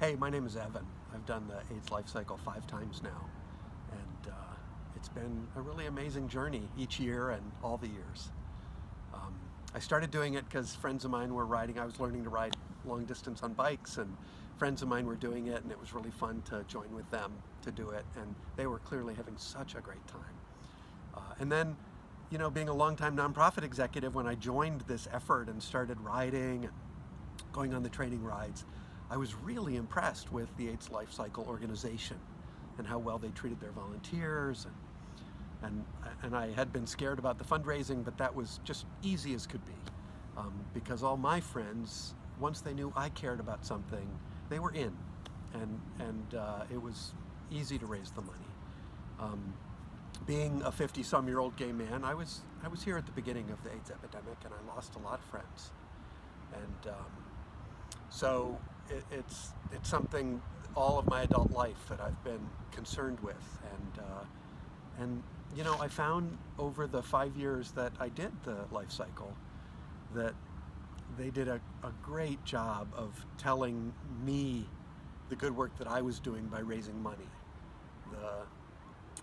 Hey, my name is Evan. I've done the AIDS Lifecycle 5 times now, and it's been a really amazing journey each year and all the years. I started doing it because friends of mine were riding. I was learning to ride long distance on bikes, and friends of mine were doing it, and it was really fun to join with them to do it, and they were clearly having such a great time. And then, being a longtime nonprofit executive, when I joined this effort and started riding and going on the training rides, I was really impressed with the AIDS Lifecycle organization and how well they treated their volunteers, and I had been scared about the fundraising, but that was just easy as could be, because all my friends, once they knew I cared about something, they were in, and it was easy to raise the money. Being a 50-some-year-old gay man, I was here at the beginning of the AIDS epidemic, and I lost a lot of friends, and so it's something all of my adult life that I've been concerned with, and I found over the 5 years that I did the life cycle that they did a great job of telling me the good work that I was doing by raising money,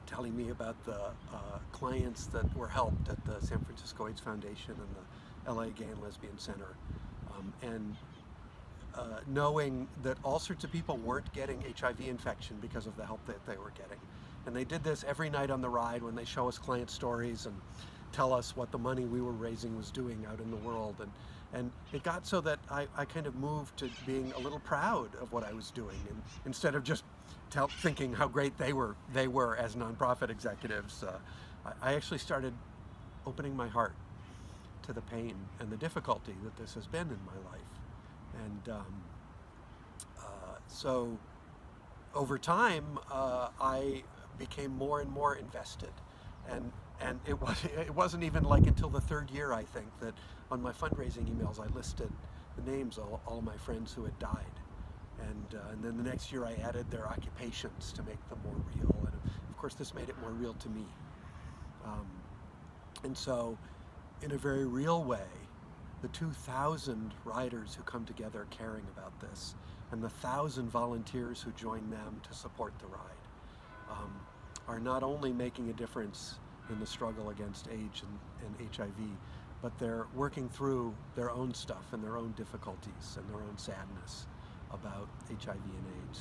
telling me about the clients that were helped at the San Francisco AIDS Foundation and the LA Gay and Lesbian Center, and knowing that all sorts of people weren't getting HIV infection because of the help that they were getting. And they did this every night on the ride when they show us client stories and tell us what the money we were raising was doing out in the world. And it got so that I kind of moved to being a little proud of what I was doing, and instead of just thinking how great they were as nonprofit executives, I actually started opening my heart to the pain and the difficulty that this has been in my life. And so over time, I became more and more invested, and it wasn't even like until the third year, I think, that on my fundraising emails I listed the names of all my friends who had died, and then the next year I added their occupations to make them more real, and of course this made it more real to me. And so, in a very real way, the 2,000 riders who come together caring about this, and the 1,000 volunteers who join them to support the ride, are not only making a difference in the struggle against AIDS and HIV, but they're working through their own stuff and their own difficulties and their own sadness about HIV and AIDS.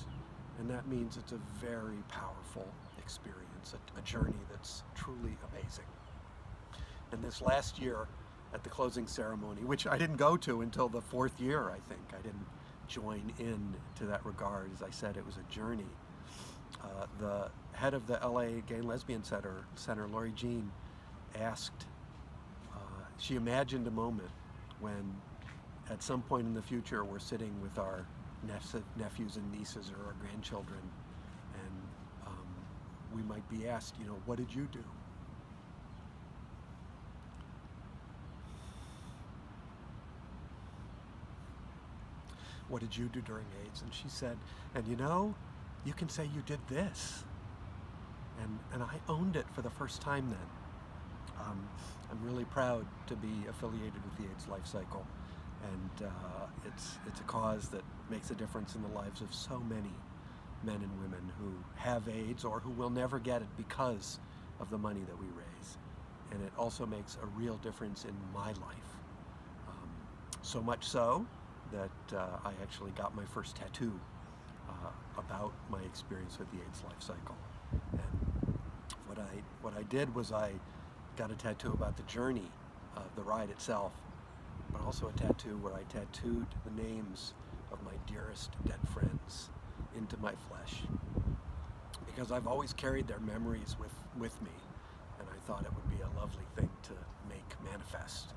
And that means it's a very powerful experience, a journey that's truly amazing. And this last year, at the closing ceremony, which I didn't go to until the 4th year, I think. I didn't join in to that regard. As I said, it was a journey. The head of the LA Gay and Lesbian Center, Lori Jean, asked, she imagined a moment when at some point in the future we're sitting with our nephews and nieces or our grandchildren, and we might be asked, what did you do? What did you do during AIDS? And she said, and you can say you did this. And I owned it for the first time then. I'm really proud to be affiliated with the AIDS Lifecycle, and it's a cause that makes a difference in the lives of so many men and women who have AIDS or who will never get it because of the money that we raise. And it also makes a real difference in my life. So much so that I actually got my first tattoo about my experience with the AIDS Lifecycle. And what I did was I got a tattoo about the journey of the ride itself, but also a tattoo where I tattooed the names of my dearest dead friends into my flesh, because I've always carried their memories with me, and I thought it would be a lovely thing to make manifest.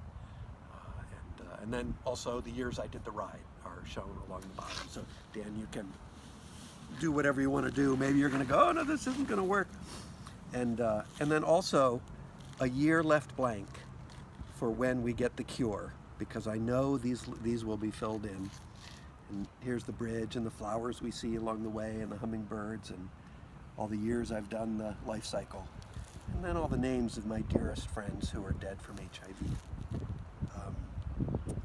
And then also the years I did the ride are shown along the bottom. So Dan, you can do whatever you want to do. Maybe you're going to go, oh no, this isn't going to work. And then also a year left blank for when we get the cure, because I know these will be filled in. And here's the bridge and the flowers we see along the way and the hummingbirds and all the years I've done the life cycle. And then all the names of my dearest friends who are dead from HIV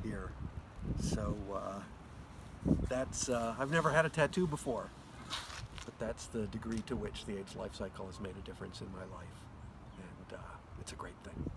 here. So that's, I've never had a tattoo before, but that's the degree to which the AIDS life cycle has made a difference in my life, and it's a great thing.